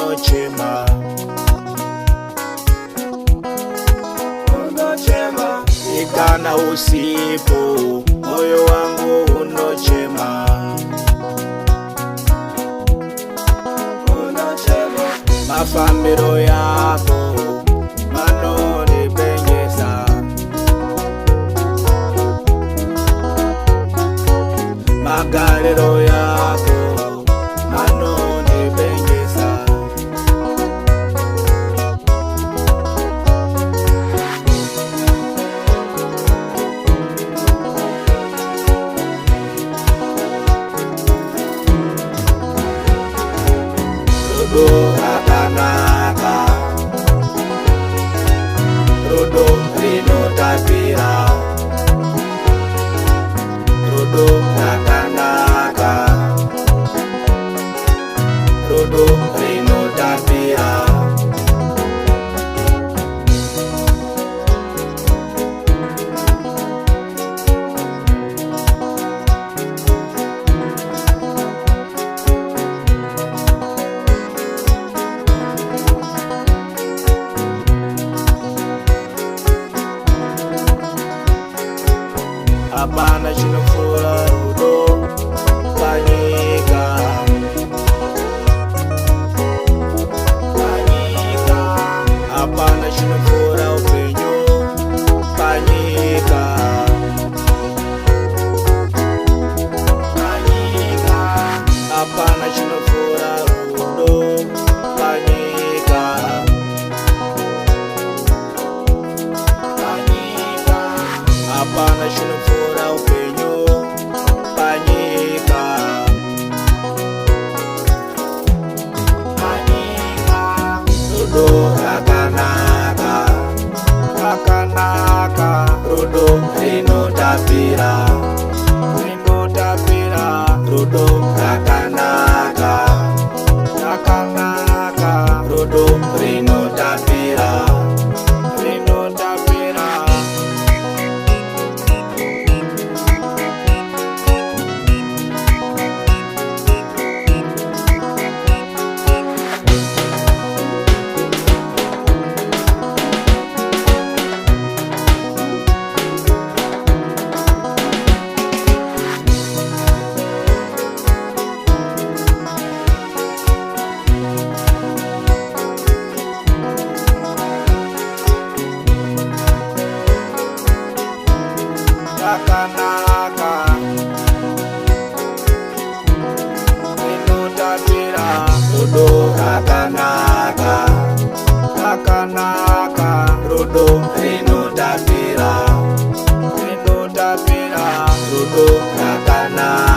unochema, ikana usipo moyo wangu unochema, mafambiro yako manonipengesa, magariro yako manonipengesa, Rudo rakanaka, rudo rinotapira, rudo rakanaka, rudo rinotapira, hapana chinofura rudo panyika, hapana chinofura upenyu panyika, hapana chinofura rudo panyika, hapana chinofura upenyu panyika, rudo rakanaka, rakanaka, rudo rinotapira, rinotapira, rudo rakanaka, rakanaka, rudo rinotapira, rinotapira. Rakanaka, rinotapira, rudo rakanaka, rakanaka, rudo rinotapira, rinotapira, rudo rakanaka.